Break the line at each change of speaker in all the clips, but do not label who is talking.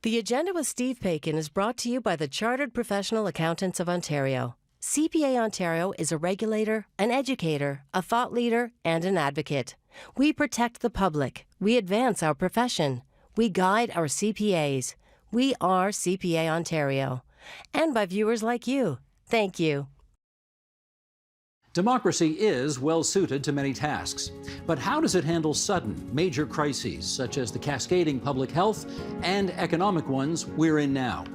The Agenda with Steve Paikin is brought to you by the Chartered Professional Accountants of Ontario. CPA Ontario is a regulator, an educator, a thought leader, and an advocate. We protect the public. We advance our profession. We guide our CPAs. We are CPA Ontario. And by viewers like you. Thank you.
Democracy is well suited to many tasks, but how does it handle sudden, major crises, such as the cascading public health and economic ones we're in now?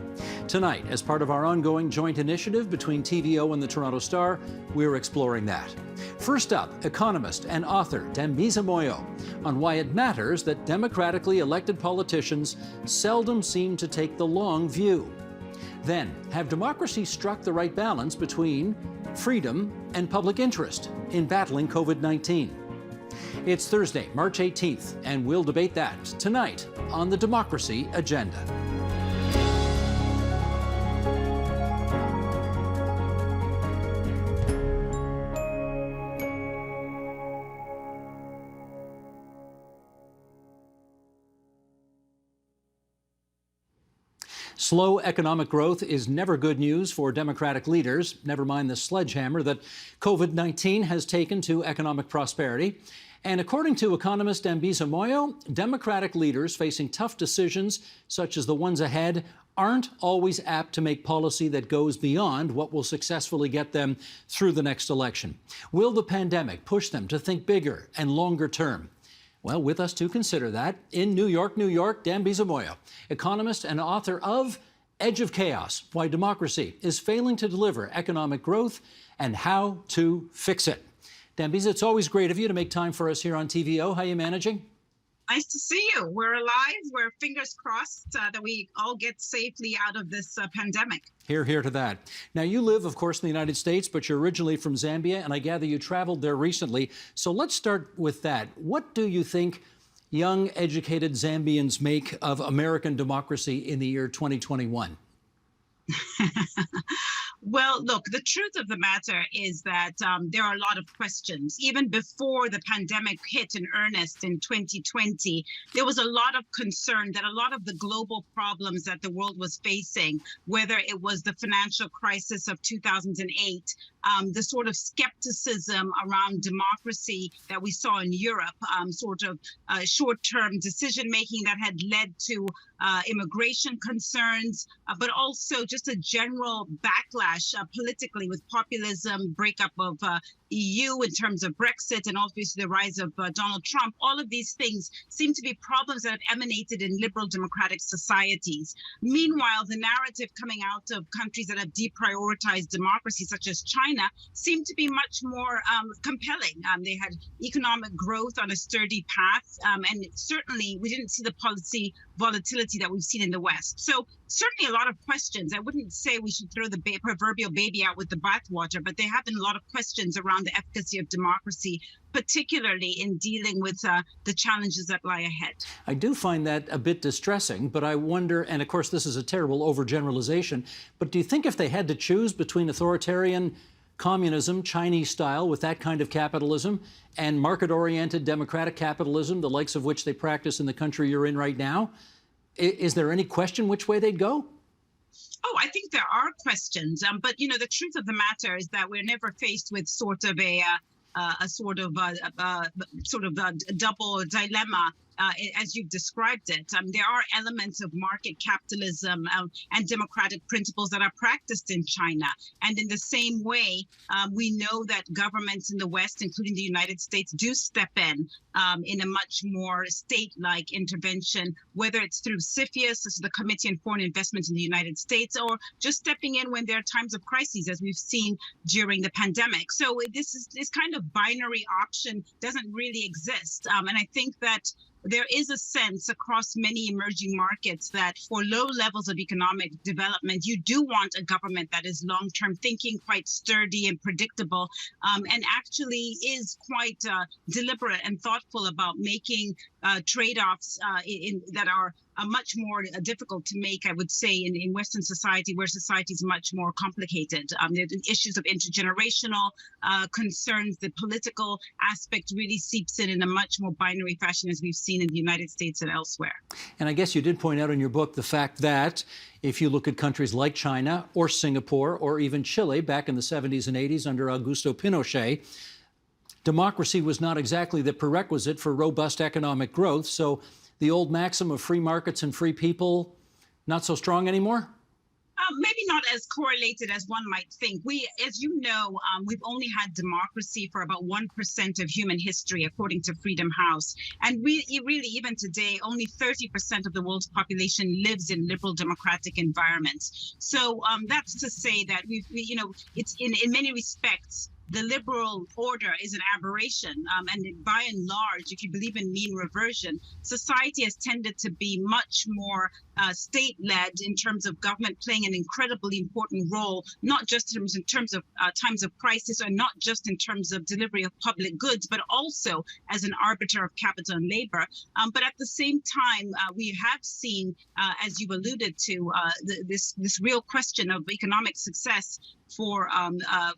Tonight, as part of our ongoing joint initiative between TVO and the Toronto Star, we're exploring that. First up, economist and author Dambisa Moyo on why it matters that democratically elected politicians seldom seem to take the long view. Then, have democracies struck the right balance between freedom and public interest in battling COVID-19? It's Thursday, March 18th, and we'll debate that tonight on the Democracy Agenda. Slow economic growth is never good news for Democratic leaders, never mind the sledgehammer that COVID-19 has taken to economic prosperity. And according to economist Dambisa Moyo, Democratic leaders facing tough decisions, such as the ones ahead, aren't always apt to make policy that goes beyond what will successfully get them through the next election. Will the pandemic push them to think bigger and longer term? Well, with us to consider that, in New York, Dambisa Moyo, economist and author of Edge of Chaos, Why Democracy is Failing to Deliver Economic Growth and How to Fix It. Dambisa, it's always great of you to make time for us here on TVO. How are you managing?
Nice to see you. We're alive. We're fingers crossed that we all get safely out of this pandemic.
Hear to that. Now, you live, of course, in the United States, but you're originally from Zambia, and I gather you traveled there recently. So let's start with that. What do you think young, educated Zambians make of American democracy in the year 2021?
Well, look, the truth of the matter is that there are a lot of questions. Even before the pandemic hit in earnest in 2020, there was a lot of concern that a lot of the global problems that the world was facing, whether it was the financial crisis of 2008, the sort of skepticism around democracy that we saw in Europe, sort of short-term decision-making that had led to immigration concerns, but also just a general backlash politically with populism, breakup of EU in terms of Brexit, and obviously the rise of Donald Trump. All of these things seem to be problems that have emanated in liberal democratic societies. Meanwhile, the narrative coming out of countries that have deprioritized democracy, such as China, seem to be much more compelling. They had economic growth on a sturdy path, and certainly we didn't see the policy volatility that we've seen in the West. So certainly a lot of questions. I wouldn't say we should throw the proverbial baby out with the bathwater, but there have been a lot of questions around the efficacy of democracy, particularly in dealing with the challenges that lie ahead.
I do find that a bit distressing, but I wonder, and of course this is a terrible overgeneralization, but do you think if they had to choose between authoritarian communism, Chinese style, with that kind of capitalism, and market-oriented democratic capitalism, the likes of which they practice in the country you're in right now, is there any question which way they'd go?
Oh, I think there are questions, but you know, the truth of the matter is that we're never faced with sort of a double dilemma. As you've described it, there are elements of market capitalism and democratic principles that are practiced in China. And in the same way, we know that governments in the West, including the United States, do step in a much more state-like intervention, whether it's through CFIUS, this is the Committee on Foreign Investment in the United States, or just stepping in when there are times of crises, as we've seen during the pandemic. So this kind of binary option doesn't really exist. And I think that there is a sense across many emerging markets that for low levels of economic development, you do want a government that is long-term thinking, quite sturdy and predictable, and actually is quite deliberate and thoughtful about making trade-offs that are much more difficult to make, I would say, in Western society, where society is much more complicated. There are issues of intergenerational concerns. The political aspect really seeps in a much more binary fashion, as we've seen in the United States and elsewhere.
And I guess you did point out in your book the fact that if you look at countries like China or Singapore or even Chile back in the 70s and 80s under Augusto Pinochet, democracy was not exactly the prerequisite for robust economic growth. So the old maxim of free markets and free people, not so strong anymore?
Maybe not as correlated as one might think. As you know, we've only had democracy for about 1% of human history, according to Freedom House. And really, even today, only 30% of the world's population lives in liberal democratic environments. So that's to say that it's in many respects, the liberal order is an aberration. And by and large, if you believe in mean reversion, society has tended to be much more state-led in terms of government playing an incredibly important role, not just in terms of times of crisis, or not just in terms of delivery of public goods, but also as an arbiter of capital and labor. But at the same time, we have seen, as you've alluded to, this real question of economic success for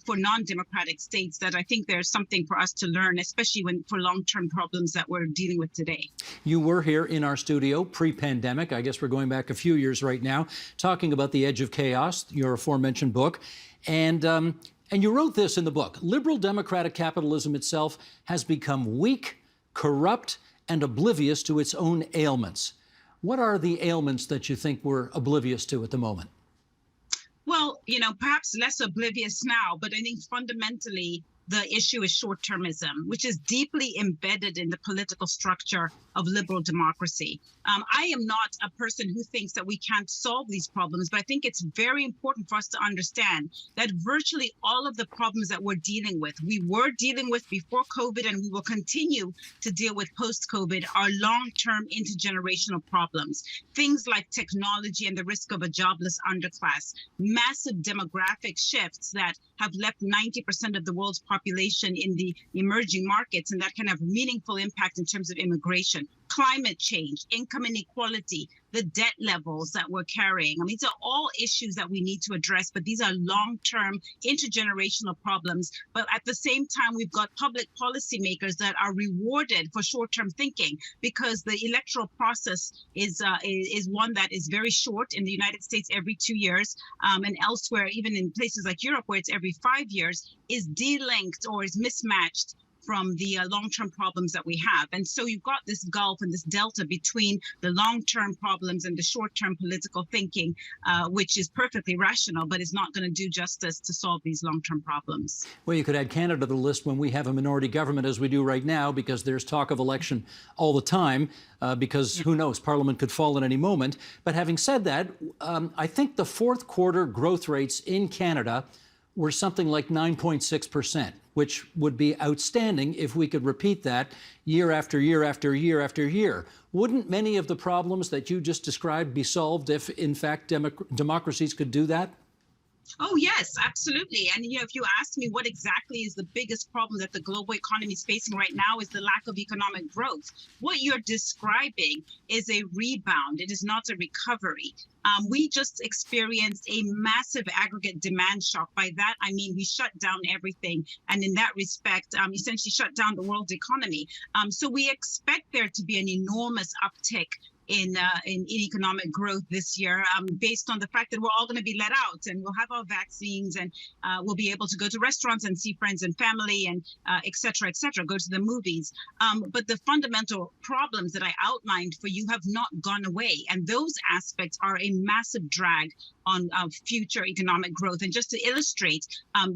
non-democratic states, that I think there's something for us to learn, especially for long-term problems that we're dealing with today. You were here in our studio pre-pandemic. I guess we're going back a few years right now, talking about The Edge of Chaos, your aforementioned book. And you wrote this in the book: liberal democratic capitalism itself has become weak, corrupt, and oblivious to its own ailments. What are the ailments that you think we're oblivious to at the moment? Well, perhaps less oblivious now, but I think fundamentally the issue is short-termism, which is deeply embedded in the political structure of liberal democracy. I am not a person who thinks that we can't solve these problems, but I think it's very important for us to understand that virtually all of the problems that we're dealing with, we were dealing with before COVID, and we will continue to deal with post-COVID, are long-term intergenerational problems. Things like technology and the risk of a jobless underclass, massive demographic shifts that have left 90% of the world's population in the emerging markets, and that can have meaningful impact in terms of immigration, climate change, income inequality, the debt levels that we're carrying. I mean, these are all issues that we need to address, but these are long-term intergenerational problems. But at the same time, we've got public policymakers that are rewarded for short-term thinking, because the electoral process is one that is very short. In the United States, every 2 years, and elsewhere, even in places like Europe, where it's every 5 years, is delinked or is mismatched from the long-term problems that we have. And so you've got this gulf and this delta between the long-term problems and the short-term political thinking, which is perfectly rational, but is not going to do justice to solve these long-term problems. Well, you could add Canada to the list when we have a minority government, as we do right now, because there's talk of election all the time, because who knows, Parliament could fall at any moment. But having said that, I think the fourth quarter growth rates in Canada were something like 9.6%, which would be outstanding if we could repeat that year after year after year after year. Wouldn't many of the problems that you just described be solved if, in fact, democracies could do that? Oh, yes, absolutely. And, if you ask me what exactly is the biggest problem that the global economy is facing right now, is the lack of economic growth. What you're describing is a rebound. It is not a recovery. We just experienced a massive aggregate demand shock. By that, I mean we shut down everything. And in that respect, essentially shut down the world economy. So we expect there to be an enormous uptick in economic growth this year, based on the fact that we're all going to be let out and we'll have our vaccines, and we'll be able to go to restaurants and see friends and family, and et cetera, go to the movies. But the fundamental problems that I outlined for you have not gone away. And those aspects are a massive drag on future economic growth. And just to illustrate,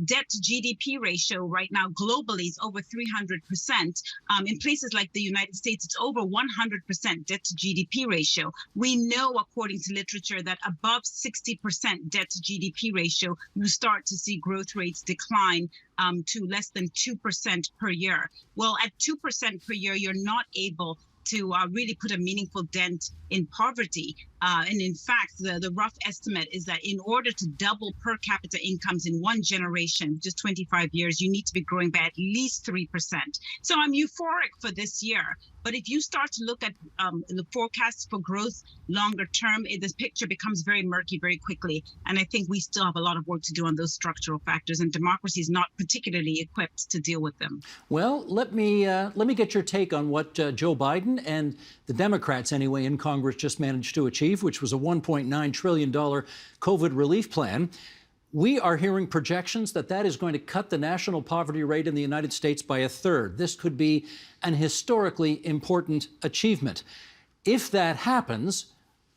debt to GDP ratio right now globally is over 300%. In places like the United States, it's over 100% debt to GDP ratio. We know, according to literature, that above 60% debt to GDP ratio, you start to see growth rates decline to less than 2% per year. Well, at 2% per year, you're not able to really put a meaningful dent in poverty. And in fact, the rough estimate is that in order to double per capita incomes in one generation, just 25 years, you need to be growing by at least 3%. So I'm euphoric for this year. But if you start to look at the forecasts for growth longer term, this picture becomes very murky very quickly. And I think we still have a lot of work to do on those structural factors, and democracy is not particularly equipped to deal with them.
Well, let me get your take on what Joe Biden and the Democrats, anyway, in Congress just managed to achieve, which was a $1.9 trillion COVID relief plan. We are hearing projections that is going to cut the national poverty rate in the United States by a third. This could be an historically important achievement. If that happens,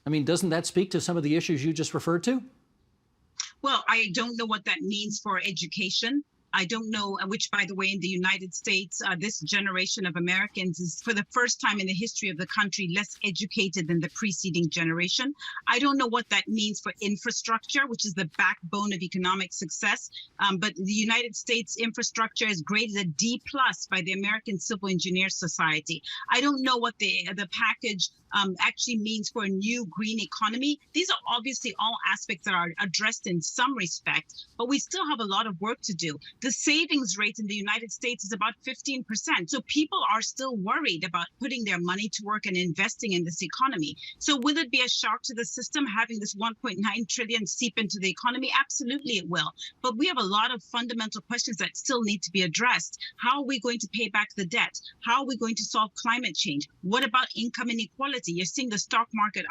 I mean, doesn't that speak to some of the issues you just referred to?
Well, I don't know what that means for education. I don't know, which, by the way, in the United States, this generation of Americans is, for the first time in the history of the country, less educated than the preceding generation. I don't know what that means for infrastructure, which is the backbone of economic success. But the United States infrastructure is graded a D+ by the American Civil Engineers Society. I don't know what the package actually means for a new green economy. These are obviously all aspects that are addressed in some respect, but we still have a lot of work to do. The savings rate in the United States is about 15%. So people are still worried about putting their money to work and investing in this economy. So will it be a shock to the system having this 1.9 trillion seep into the economy? Absolutely it will. But we have a lot of fundamental questions that still need to be addressed. How are we going to pay back the debt? How are we going to solve climate change? What about income inequality? You're seeing the stock market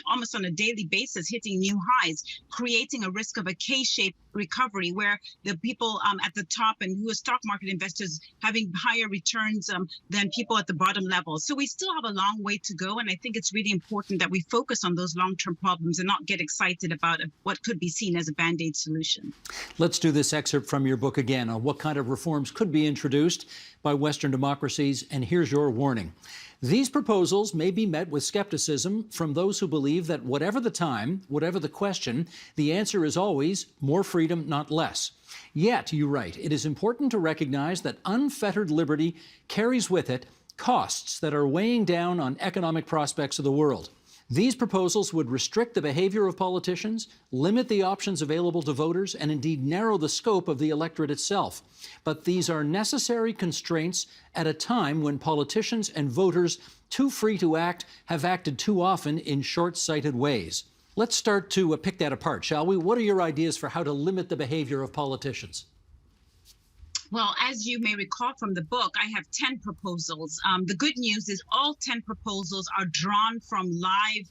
almost on a daily basis hitting new highs, creating a risk of a K-shaped recovery where the people at the top and who are stock market investors having higher returns than people at the bottom level. So we still have a long way to go. And I think it's really important that we focus on those long-term problems and not get excited about what could be seen as a Band-Aid solution.
Let's do this excerpt from your book again on what kind of reforms could be introduced by Western democracies. And here's your warning. These proposals may be met with skepticism from those who believe that whatever the time, whatever the question, the answer is always more freedom, not less. Yet, you write, it is important to recognize that unfettered liberty carries with it costs that are weighing down on economic prospects of the world. These proposals would restrict the behavior of politicians, limit the options available to voters, and indeed narrow the scope of the electorate itself. But these are necessary constraints at a time when politicians and voters, too free to act, have acted too often in short-sighted ways. Let's start to pick that apart, shall we? What are your ideas for how to limit the behavior of politicians?
Well, as you may recall from the book, I have 10 proposals. The good news is all 10 proposals are drawn from live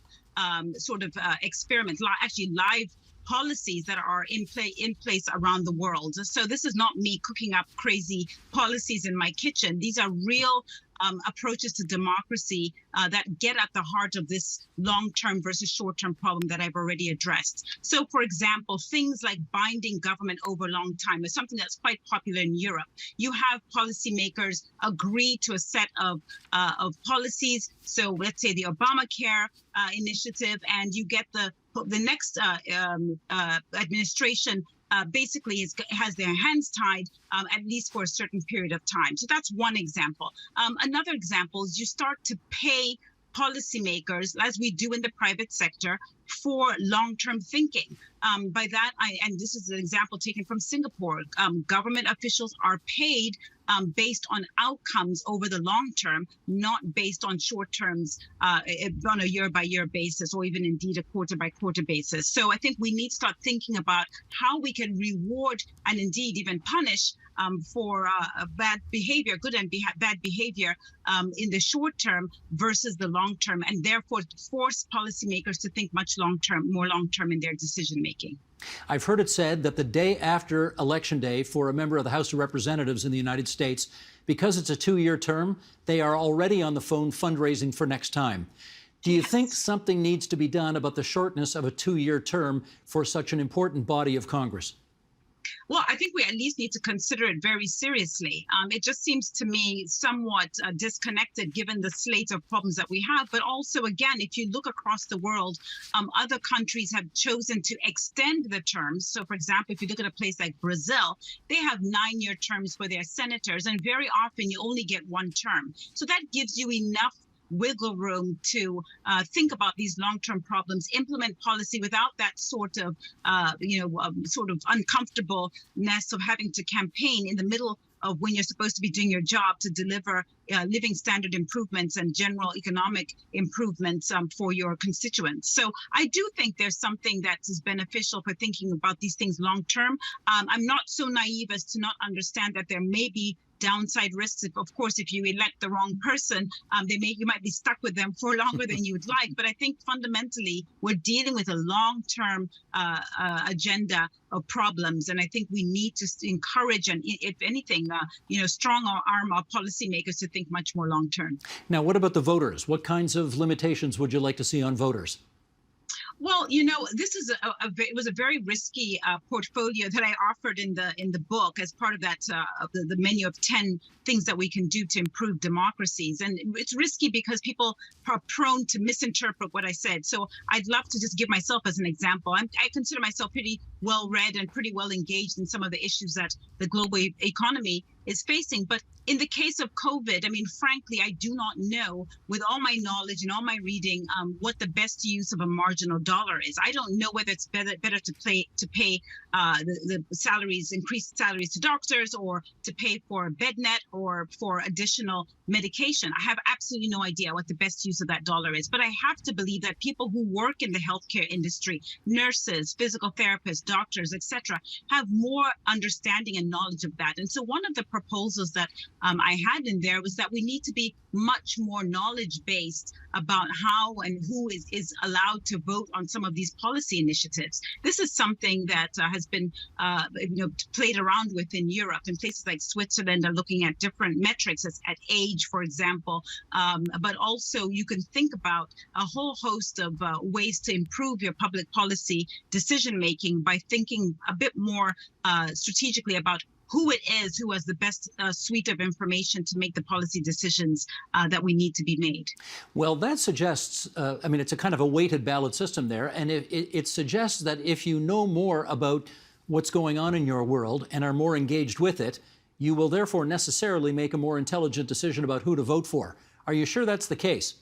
experiments, actually live policies that are in place around the world. So this is not me cooking up crazy policies in my kitchen. These are real approaches to democracy that get at the heart of this long-term versus short-term problem that I've already addressed. So, for example, things like binding government over long time is something that's quite popular in Europe. You have policymakers agree to a set of policies. So let's say the Obamacare initiative, and you get the next administration basically has their hands tied, at least for a certain period of time. So that's one example. Another example is you start to pay policymakers, as we do in the private sector, for long-term thinking. By that, and this is an example taken from Singapore, government officials are paid based on outcomes over the long term, not based on short terms on a year-by-year basis, or even indeed a quarter-by-quarter basis. So I think we need to start thinking about how we can reward and indeed even punish for bad behavior, good and bad behavior in the short term versus the long term, and therefore force policymakers to think much more long term in their decision making.
I've heard it said that the day after Election Day for a member of the House of Representatives in the United States, because it's a 2-year term, they are already on the phone fundraising for next time. Do you think something needs to be done about the shortness of a 2-year term for such an important body of Congress?
Well, I think we at least need to consider it very seriously. It just seems to me somewhat disconnected given the slate of problems that we have. But also, again, if you look across the world, other countries have chosen to extend the terms. So, for example, if you look at a place like Brazil, they have 9-year terms for their senators, and very often you only get one term. So that gives you enough wiggle room to think about these long-term problems, implement policy without that sort of uncomfortableness of having to campaign in the middle of when you're supposed to be doing your job to deliver living standard improvements and general economic improvements for your constituents. So I do think there's something that is beneficial for thinking about these things long term. I'm not so naive as to not understand that there may be downside risks. Of course, if you elect the wrong person, you might be stuck with them for longer than you would like. But I think fundamentally, we're dealing with a long-term agenda of problems, and I think we need to encourage and, if anything, strong arm our policymakers to think much more long-term.
Now, what about the voters? What kinds of limitations would you like to see on voters?
Well, this is it was a very risky portfolio that I offered in the book as part of that the menu of 10 things that we can do to improve democracies. And it's risky because people are prone to misinterpret what I said. So I'd love to just give myself as an example. I consider myself pretty well read and pretty well engaged in some of the issues that the global economy is facing. But in the case of COVID, I mean, frankly, I do not know, with all my knowledge and all my reading, what the best use of a marginal dollar is. I don't know whether it's better to pay the salaries, increased salaries to doctors, or to pay for BedNet or for additional medication. I have absolutely no idea what the best use of that dollar is. But I have to believe that people who work in the healthcare industry, nurses, physical therapists, doctors, etc., have more understanding and knowledge of that. And so one of the proposals that I had in there was that we need to be much more knowledge-based about how and who is allowed to vote on some of these policy initiatives. This is something that has been played around with in Europe, and places like Switzerland are looking at different metrics at age, for example. But also you can think about a whole host of ways to improve your public policy decision-making by thinking a bit more strategically about who it is who has the best suite of information to make the policy decisions that we need to be made.
Well, that suggests, it's a kind of a weighted ballot system there, and it suggests that if you know more about what's going on in your world and are more engaged with it, you will therefore necessarily make a more intelligent decision about who to vote for. Are you sure that's the case?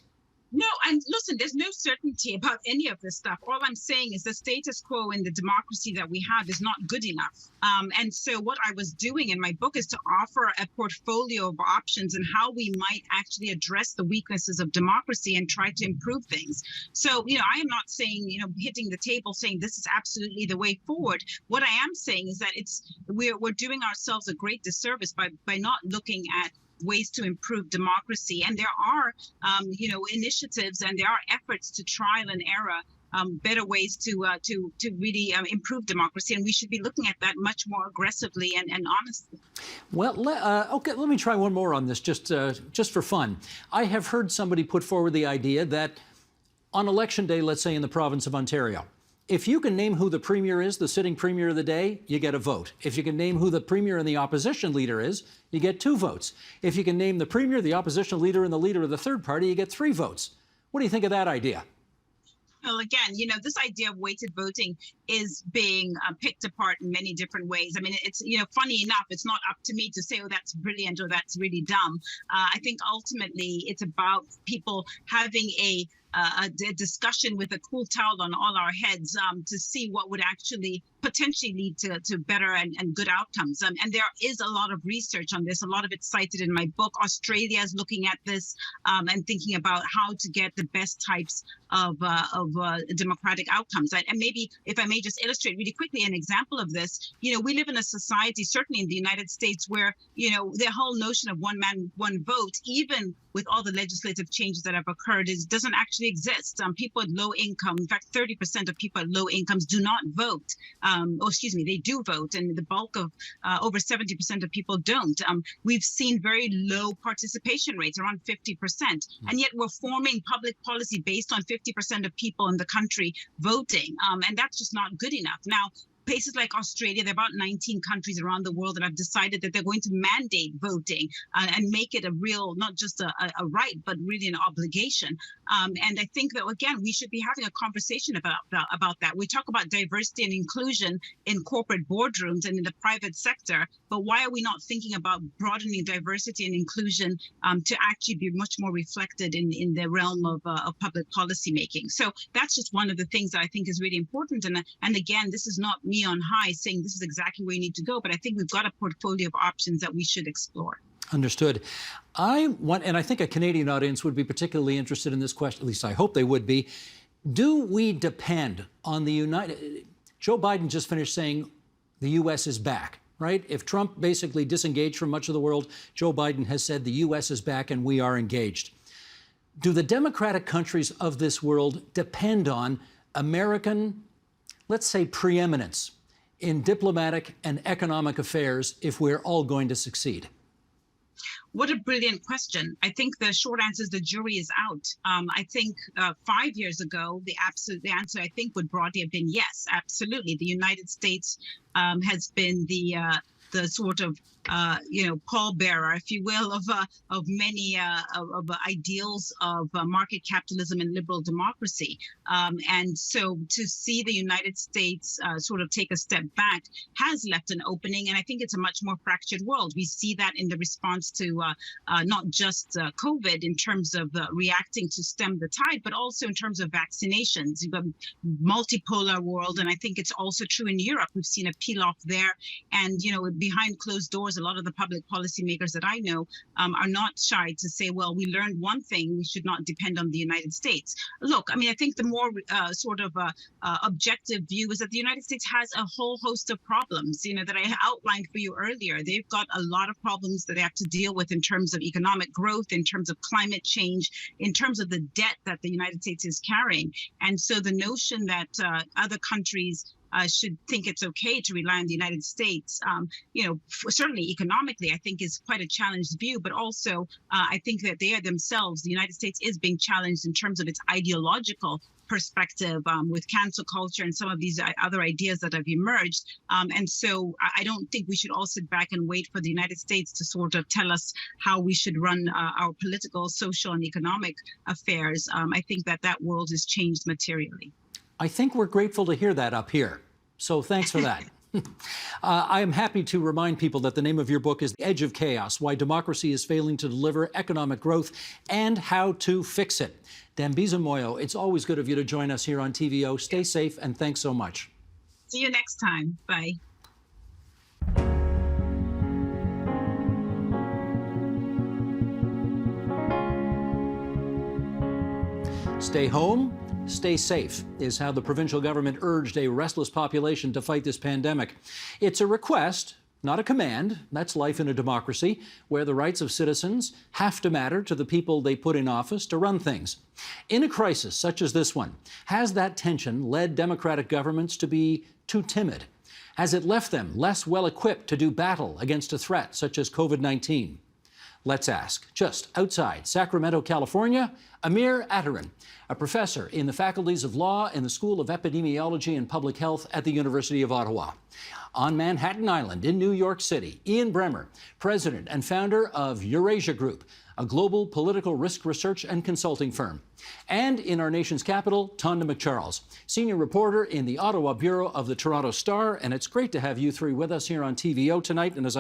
No, and listen, there's no certainty about any of this stuff. All I'm saying is the status quo in the democracy that we have is not good enough. And so what I was doing in my book is to offer a portfolio of options and how we might actually address the weaknesses of democracy and try to improve things. So, I am not saying, hitting the table saying this is absolutely the way forward. What I am saying is that we're doing ourselves a great disservice by not looking at ways to improve democracy. And there are, initiatives and there are efforts to trial and error better ways to really improve democracy. And we should be looking at that much more aggressively and honestly.
Well, okay, let me try one more on this, just for fun. I have heard somebody put forward the idea that on election day, let's say in the province of Ontario, if you can name who the premier is, the sitting premier of the day, you get a vote. If you can name who the premier and the opposition leader is, you get 2 votes. If you can name the premier, the opposition leader, and the leader of the third party, you get 3 votes. What do you think of that idea?
Well, again, this idea of weighted voting is being picked apart in many different ways. I mean, it's, funny enough, it's not up to me to say, oh, that's brilliant or that's really dumb. I think ultimately it's about people having a discussion with a cool towel on all our heads to see what would actually potentially lead to better and good outcomes. And there is a lot of research on this. A lot of it's cited in my book. Australia is looking at this and thinking about how to get the best types of democratic outcomes. And maybe if I may just illustrate really quickly an example of this, we live in a society, certainly in the United States, where, the whole notion of one man, one vote, even with all the legislative changes that have occurred, doesn't actually exist. People at low income, in fact, 30% of people at low incomes do not vote. They do vote, and the bulk of over 70% of people don't. We've seen very low participation rates, around 50%, and yet we're forming public policy based on 50% of people in the country voting, and that's just not good enough. Now, places like Australia, there are about 19 countries around the world that have decided that they're going to mandate voting and make it a real, not just a right, but really an obligation. And I think that, again, we should be having a conversation about that. We talk about diversity and inclusion in corporate boardrooms and in the private sector, but why are we not thinking about broadening diversity and inclusion to actually be much more reflected in the realm of public policy making? So that's just one of the things that I think is really important. And again, this is not me on high saying this is exactly where you need to go, but I think we've got a portfolio of options that we should explore.
Understood. And I think a Canadian audience would be particularly interested in this question, at least I hope they would be. Do we depend on the Joe Biden just finished saying the U.S. is back, right? If Trump basically disengaged from much of the world, Joe Biden has said the U.S. is back and we are engaged. Do the democratic countries of this world depend on American, let's say, preeminence in diplomatic and economic affairs if we're all going to succeed?
What a brilliant question. I think the short answer is the jury is out. I think 5 years ago, the answer, I think, would broadly have been yes, absolutely. The United States has been the sort of pallbearer, if you will, of many of ideals of market capitalism and liberal democracy. And so to see the United States sort of take a step back has left an opening. And I think it's a much more fractured world. We see that in the response to not just COVID in terms of reacting to stem the tide, but also in terms of vaccinations. You've got a multipolar world. And I think it's also true in Europe. We've seen a peel off there. And, behind closed doors, a lot of the public policymakers that I know are not shy to say, well, we learned one thing, we should not depend on the United States. Look, I mean, I think the more objective view is that the United States has a whole host of problems, that I outlined for you earlier. They've got a lot of problems that they have to deal with in terms of economic growth, in terms of climate change, in terms of the debt that the United States is carrying. And so the notion that other countries should think it's okay to rely on the United States, certainly economically, I think is quite a challenged view. But also, I think that they are themselves, the United States is being challenged in terms of its ideological perspective with cancel culture and some of these other ideas that have emerged. And so I don't think we should all sit back and wait for the United States to sort of tell us how we should run our political, social, and economic affairs. I think that world has changed materially.
I think we're grateful to hear that up here. So thanks for that. I am happy to remind people that the name of your book is The Edge of Chaos, Why Democracy is Failing to Deliver Economic Growth and How to Fix It. Dambisa Moyo, it's always good of you to join us here on TVO. Stay safe, and thanks so much.
See you next time. Bye.
Stay home, stay safe is how the provincial government urged a restless population to fight this pandemic. It's a request, not a command. That's life in a democracy, where the rights of citizens have to matter to the people they put in office to run things. In a crisis such as this one, has that tension led democratic governments to be too timid? Has it left them less well-equipped to do battle against a threat such as COVID-19? Let's ask. Just outside Sacramento, California, Amir Ataran, a professor in the faculties of law in the School of Epidemiology and Public Health at the University of Ottawa. On Manhattan Island in New York City, Ian Bremmer, president and founder of Eurasia Group, a global political risk research and consulting firm. And in our nation's capital, Tonda McCharles, senior reporter in the Ottawa Bureau of the Toronto Star. And it's great to have you three with us here on TVO tonight. And as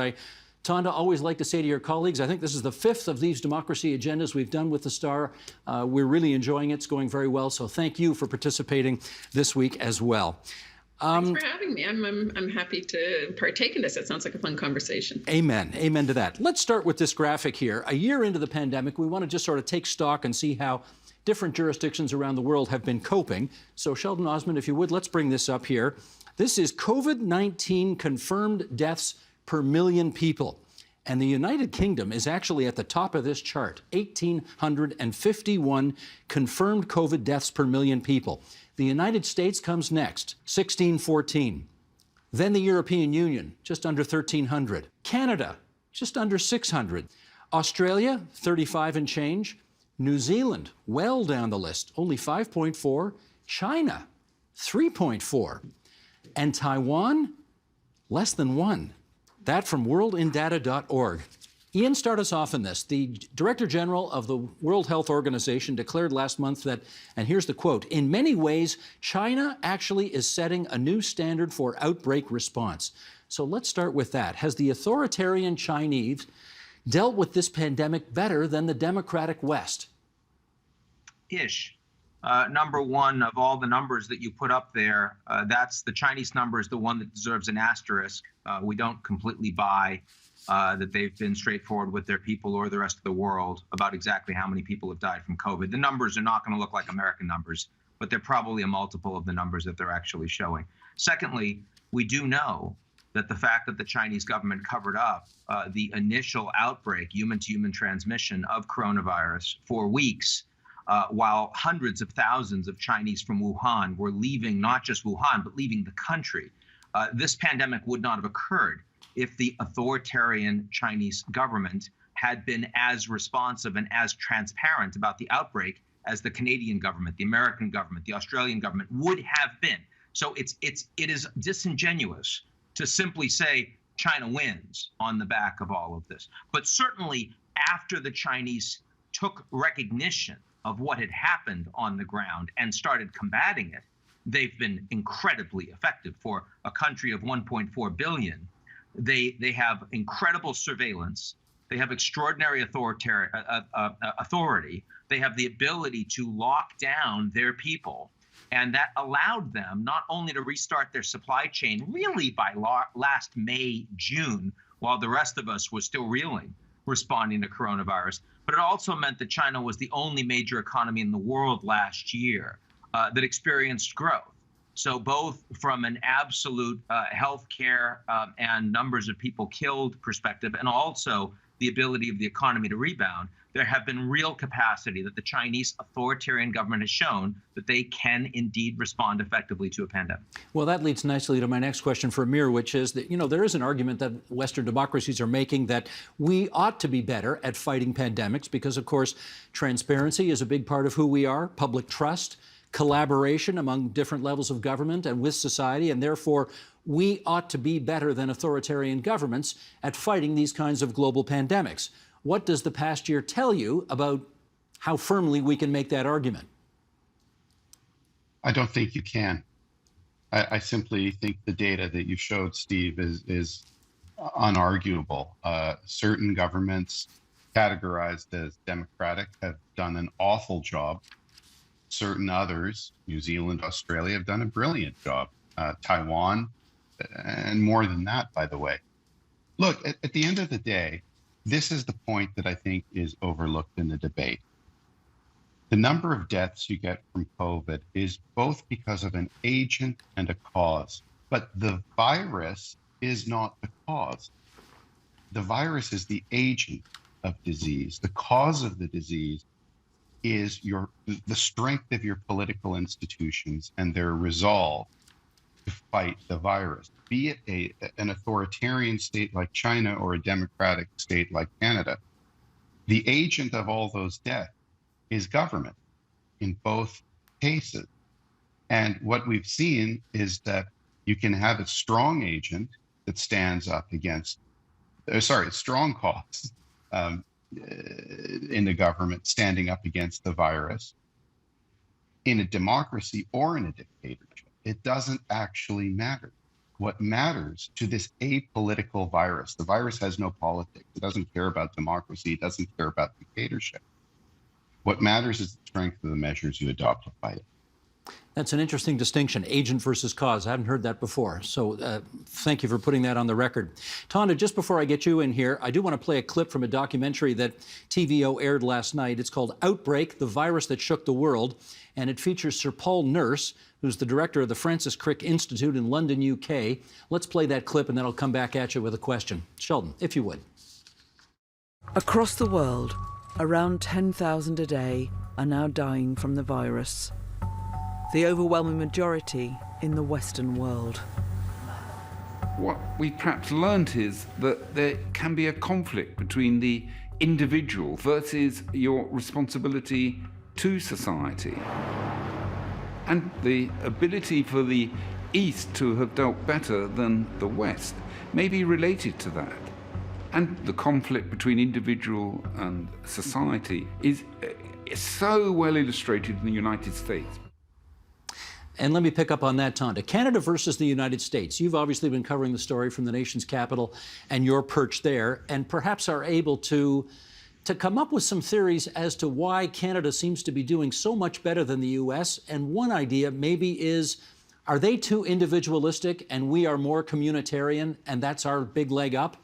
Tonda, always like to say to your colleagues, I think this is the 5th of these democracy agendas we've done with the Star. We're really enjoying it. It's going very well. So thank you for participating this week as well.
Thanks for having me. I'm happy to partake in this. It sounds like a fun conversation.
Amen. Amen to that. Let's start with this graphic here. A year into the pandemic, we want to just sort of take stock and see how different jurisdictions around the world have been coping. So Sheldon Osmond, if you would, let's bring this up here. This is COVID-19 confirmed deaths per million people. And the United Kingdom is actually at the top of this chart, 1,851 confirmed COVID deaths per million people. The United States comes next, 1,614. Then the European Union, just under 1,300. Canada, just under 600. Australia, 35 and change. New Zealand, well down the list, only 5.4. China, 3.4. And Taiwan, less than 1. That from worldindata.org. Ian, start us off in this. The Director General of the World Health Organization declared last month that, and here's the quote, "In many ways, China actually is setting a new standard for outbreak response." So let's start with that. Has the authoritarian Chinese dealt with this pandemic better than the democratic West?
Ish. Number one of all the numbers that you put up there, that's the Chinese number is the one that deserves an asterisk. We don't completely buy that they've been straightforward with their people or the rest of the world about exactly how many people have died from COVID. The numbers are not going to look like American numbers, but they're probably a multiple of the numbers that they're actually showing. Secondly, we do know that the fact that the Chinese government covered up the initial outbreak, human-to-human transmission of coronavirus for weeks, while hundreds of thousands of Chinese from Wuhan were leaving, not just Wuhan, but leaving the country. This pandemic would not have occurred if the authoritarian Chinese government had been as responsive and as transparent about the outbreak as the Canadian government, the American government, the Australian government would have been. So it is disingenuous to simply say China wins on the back of all of this. But certainly after the Chinese took recognition of what had happened on the ground and started combating it, they've been incredibly effective. For a country of 1.4 billion, they have incredible surveillance. They have extraordinary authority. They have the ability to lock down their people. And that allowed them not only to restart their supply chain really by last May, June, while the rest of us was still reeling, responding to coronavirus, but it also meant that China was the only major economy in the world last year that experienced growth. So both from an absolute healthcare and numbers of people killed perspective, and also the ability of the economy to rebound, there have been real capacity that the Chinese authoritarian government has shown that they can indeed respond effectively to a pandemic.
Well, that leads nicely to my next question for Amir, which is that, there is an argument that Western democracies are making that we ought to be better at fighting pandemics because, of course, transparency is a big part of who we are, public trust, collaboration among different levels of government and with society, and therefore we ought to be better than authoritarian governments at fighting these kinds of global pandemics. What does the past year tell you about how firmly we can make that argument?
I don't think you can. I simply think the data that you showed, Steve, is unarguable. Certain governments categorized as democratic have done an awful job. Certain others, New Zealand, Australia, have done a brilliant job. Taiwan, and more than that, by the way. Look, at the end of the day, this is the point that I think is overlooked in the debate. The number of deaths you get from COVID is both because of an agent and a cause, but the virus is not the cause. The virus is the agent of disease. The cause of the disease is the strength of your political institutions and their resolve to fight the virus, be it an authoritarian state like China or a democratic state like Canada. The agent of all those deaths is government in both cases. And what we've seen is that you can have a strong agent that stands up against, a strong cause in the government standing up against the virus in a democracy or in a dictatorship. It doesn't actually matter. What matters to this apolitical virus, the virus has no politics. It doesn't care about democracy. It doesn't care about dictatorship. What matters is the strength of the measures you adopt to fight it.
That's an interesting distinction, agent versus cause. I haven't heard that before. So thank you for putting that on the record. Tonda, just before I get you in here, I do want to play a clip from a documentary that TVO aired last night. It's called Outbreak, the Virus That Shook the World. And it features Sir Paul Nurse, who's the director of the Francis Crick Institute in London, UK. Let's play that clip and then I'll come back at you with a question. Sheldon, if you would.
Across the world, around 10,000 a day are now dying from the virus. The overwhelming majority in the Western world.
What we perhaps learnt is that there can be a conflict between the individual versus your responsibility to society. and the ability for the East to have dealt better than the West may be related to that. And the conflict between individual and society is so well illustrated in the United States.
And let me pick up on that, Tonda. Canada versus the United States. You've obviously been covering the story from the nation's capital and your perch there, and perhaps are able to come up with some theories as to why Canada seems to be doing so much better than the U.S. And one idea maybe is, are they too individualistic and we are more communitarian, and that's our big leg up?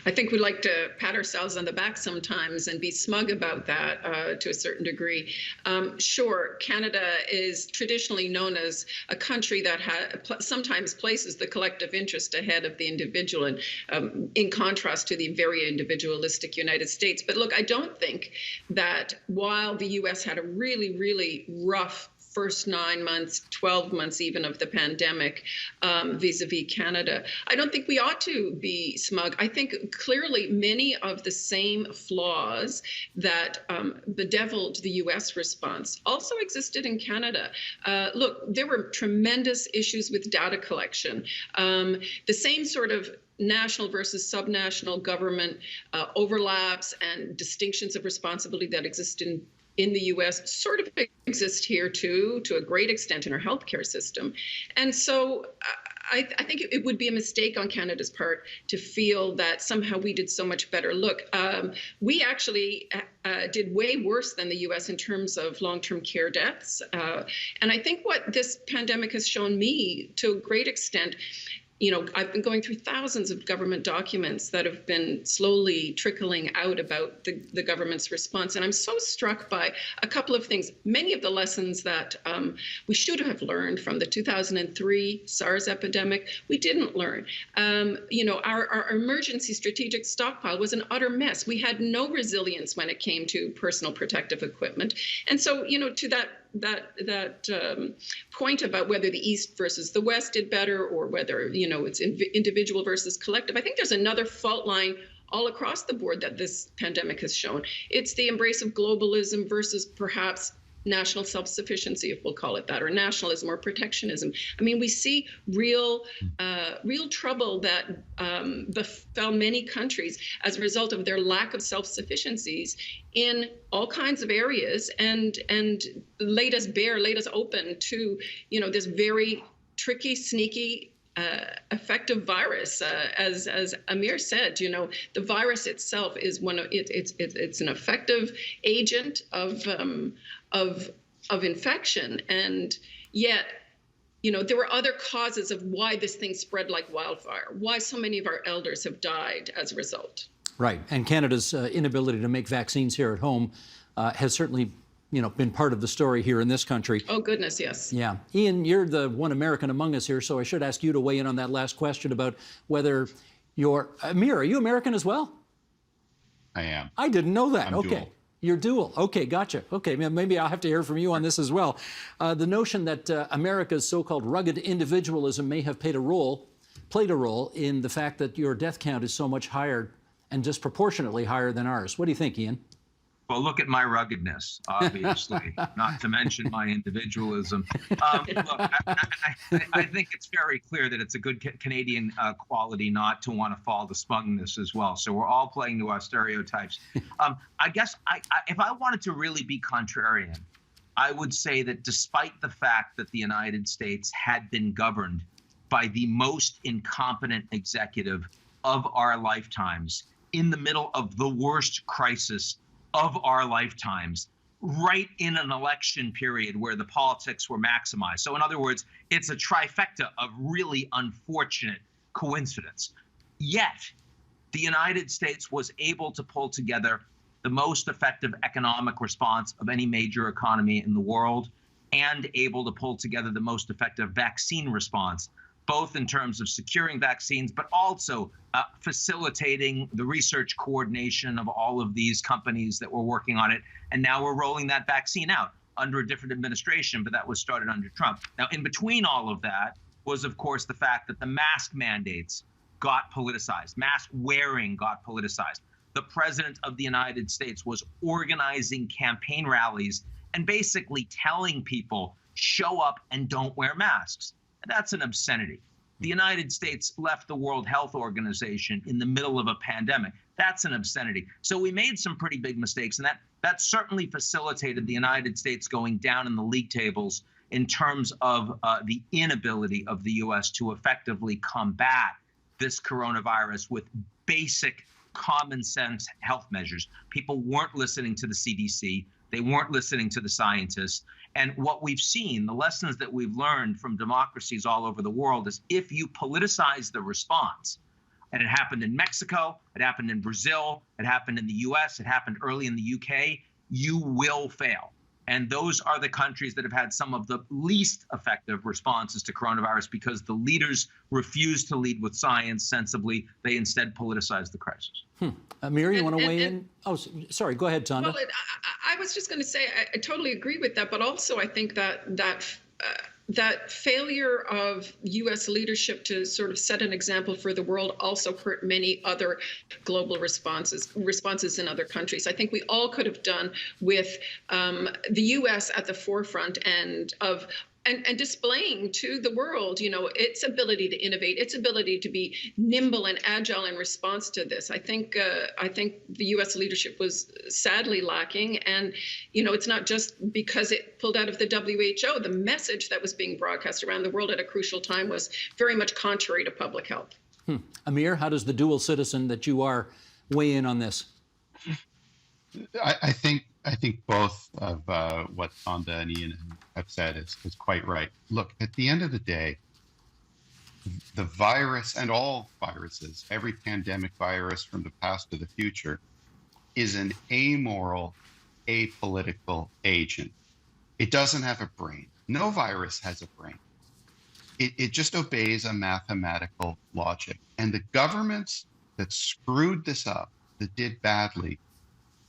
I think we like to pat ourselves on the back sometimes and be smug about that to a certain degree. Sure, Canada is traditionally known as a country that sometimes places the collective interest ahead of the individual, and in contrast to the very individualistic United States. But look, I don't think that while the U.S. had a really, really rough first 9 months, 12 months even of the pandemic vis-a-vis Canada, I don't think we ought to be smug. I think clearly many of the same flaws that bedeviled the U.S. response also existed in Canada. Look, there were tremendous issues with data collection. The same sort of national versus subnational government overlaps and distinctions of responsibility that exist in the U.S. sort of exist here too, to a great extent in our healthcare system. And so I think it would be a mistake on Canada's part to feel that somehow we did so much better. Look, we actually did way worse than the U.S. in terms of long-term care deaths. And I think what this pandemic has shown me to a great extent, I've been going through thousands of government documents that have been slowly trickling out about the government's response. And I'm so struck by a couple of things. Many of the lessons that we should have learned from the 2003 SARS epidemic, we didn't learn. Our emergency strategic stockpile was an utter mess. We had no resilience when it came to personal protective equipment. And so, to that point about whether the East versus the West did better, or whether, it's individual versus collective, I think there's another fault line all across the board that this pandemic has shown. It's the embrace of globalism versus perhaps national self-sufficiency, if we'll call it that, or nationalism or protectionism. I mean, we see real trouble that befell many countries as a result of their lack of self-sufficiencies in all kinds of areas, and laid us open to, this very tricky, sneaky, effective virus. As Amir said, the virus itself is it's an effective agent of infection, and yet, there were other causes of why this thing spread like wildfire, why so many of our elders have died as a result.
Right, and Canada's inability to make vaccines here at home has certainly been part of the story here in this country.
Oh, goodness, yes.
Yeah. Ian, you're the one American among us here, so I should ask you to weigh in on that last question about whether Amir, are you American as well?
I am.
I didn't know that.
I'm
okay.
dual.
You're dual. Okay, gotcha. Okay, maybe I'll have to hear from you on this as well. The notion that America's so-called rugged individualism may have played a role in the fact that your death count is so much higher and disproportionately higher than ours. What do you think, Ian?
Well, look at my ruggedness, obviously, not to mention my individualism. Look, I think it's very clear that it's a good Canadian quality not to want to fall to smugness as well. So we're all playing to our stereotypes. I guess if I wanted to really be contrarian, I would say that despite the fact that the United States had been governed by the most incompetent executive of our lifetimes in the middle of the worst crisis of our lifetimes, right in an election period where the politics were maximized. So in other words, it's a trifecta of really unfortunate coincidence. Yet, the United States was able to pull together the most effective economic response of any major economy in the world, and able to pull together the most effective vaccine response, both in terms of securing vaccines, but also facilitating the research coordination of all of these companies that were working on it. And now we're rolling that vaccine out under a different administration, but that was started under Trump. Now, in between all of that was, of course, the fact that the mask mandates got politicized. Mask wearing got politicized. The president of the United States was organizing campaign rallies and basically telling people show up and don't wear masks. And that's an obscenity. The United States left the World Health Organization in the middle of a pandemic. That's an obscenity. So we made some pretty big mistakes, and that certainly facilitated the United States going down in the league tables in terms of the inability of the U.S. to effectively combat this coronavirus with basic common sense health measures. People weren't listening to the CDC. They weren't listening to the scientists. And what we've seen, the lessons that we've learned from democracies all over the world, is if you politicize the response, and it happened in Mexico, it happened in Brazil, it happened in the US, it happened early in the UK, you will fail. And those are the countries that have had some of the least effective responses to coronavirus because the leaders refuse to lead with science sensibly. They instead politicize the crisis.
Amir, you want to weigh in? Oh, sorry. Go ahead, Tonda.
Well, I was just going to say I totally agree with that, but also I think that failure of U.S. leadership to sort of set an example for the world also hurt many other global responses in other countries. I think we all could have done with the U.S. at the forefront and displaying to the world, its ability to innovate, its ability to be nimble and agile in response to this. I think the U.S. leadership was sadly lacking, and it's not just because it pulled out of the WHO. The message that was being broadcast around the world at a crucial time was very much contrary to public health.
Amir, how does the dual citizen that you are weigh in on this?
I think both of what Tonda and Ian have said is quite right. Look, at the end of the day, the virus and all viruses, every pandemic virus from the past to the future, is an amoral, apolitical agent. It doesn't have a brain. No virus has a brain. It just obeys a mathematical logic. And the governments that screwed this up, that did badly,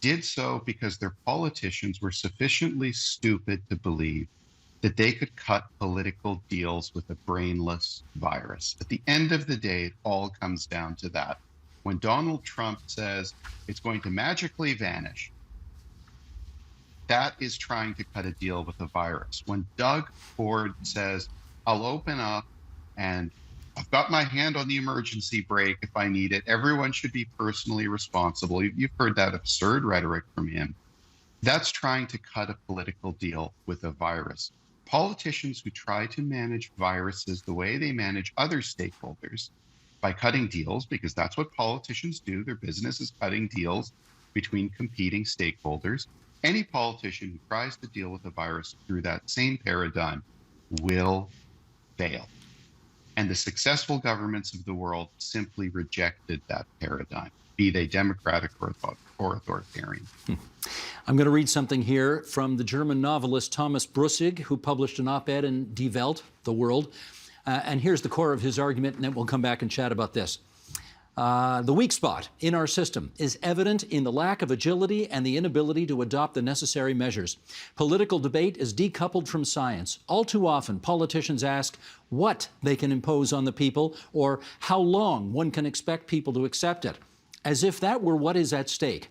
did so because their politicians were sufficiently stupid to believe that they could cut political deals with a brainless virus. At the end of the day, it all comes down to that. When Donald Trump says it's going to magically vanish, that is trying to cut a deal with a virus. When Doug Ford says, I'll open up and I've got my hand on the emergency brake if I need it, everyone should be personally responsible. You've heard that absurd rhetoric from him. That's trying to cut a political deal with a virus. Politicians who try to manage viruses the way they manage other stakeholders, by cutting deals, because that's what politicians do. Their business is cutting deals between competing stakeholders. Any politician who tries to deal with a virus through that same paradigm will fail. And the successful governments of the world simply rejected that paradigm, be they democratic or authoritarian.
I'm going to read something here from the German novelist Thomas Brussig, who published an op-ed in Die Welt, The World. And here's the core of his argument, and then we'll come back and chat about this. The weak spot in our system is evident in the lack of agility and the inability to adopt the necessary measures. Political debate is decoupled from science. All too often, politicians ask what they can impose on the people or how long one can expect people to accept it, as if that were what is at stake.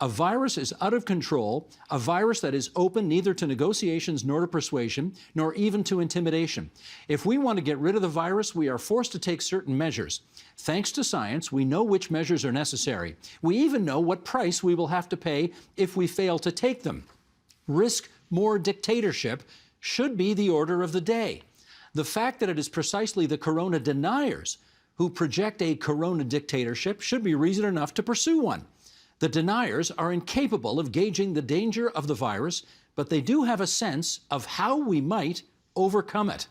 A virus is out of control, a virus that is open neither to negotiations nor to persuasion, nor even to intimidation. If we want to get rid of the virus, we are forced to take certain measures. Thanks to science, we know which measures are necessary. We even know what price we will have to pay if we fail to take them. Risk more dictatorship should be the order of the day. The fact that it is precisely the corona deniers who project a corona dictatorship should be reason enough to pursue one. The deniers are incapable of gauging the danger of the virus, but they do have a sense of how we might overcome it.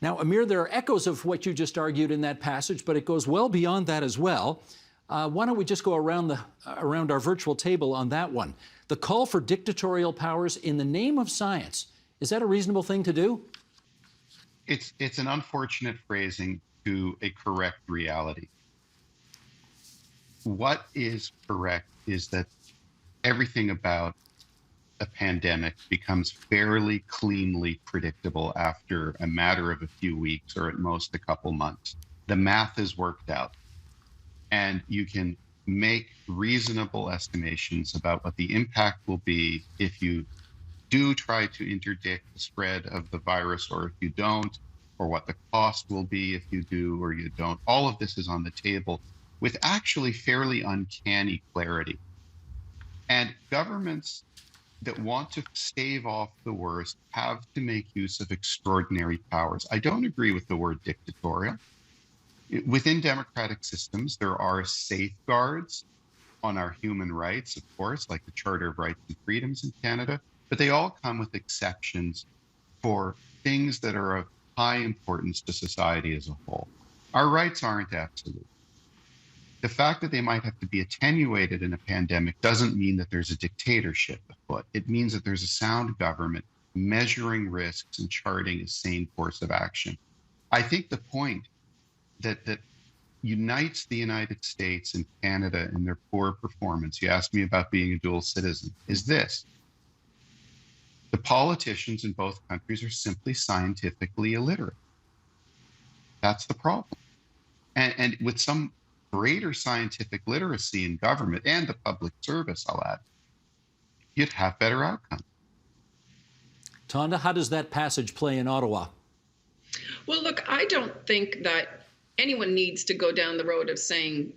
Now, Amir, there are echoes of what you just argued in that passage, but it goes well beyond that as well. Why don't we just go around our virtual table on that one? The call for dictatorial powers in the name of science. Is that a reasonable thing to do?
It's an unfortunate phrasing to a correct reality. What is correct is that everything about a pandemic becomes fairly cleanly predictable after a matter of a few weeks or at most a couple months. The math is worked out, and you can make reasonable estimations about what the impact will be if you do try to interdict the spread of the virus, or if you don't, or what the cost will be if you do or you don't. All of this is on the table with actually fairly uncanny clarity. And governments that want to stave off the worst have to make use of extraordinary powers. I don't agree with the word dictatorial. Within democratic systems, there are safeguards on our human rights, of course, like the Charter of Rights and Freedoms in Canada, but they all come with exceptions for things that are of high importance to society as a whole. Our rights aren't absolute. The fact that they might have to be attenuated in a pandemic doesn't mean that there's a dictatorship afoot. It means that there's a sound government measuring risks and charting a sane course of action. I think the point that unites the United States and Canada in their poor performance, you asked me about being a dual citizen, is this. The politicians in both countries are simply scientifically illiterate. That's the problem. And with some greater scientific literacy in government and the public service, I'll add, you'd have better outcomes.
Tonda, how does that passage play in Ottawa?
Well, look, I don't think that anyone needs to go down the road of saying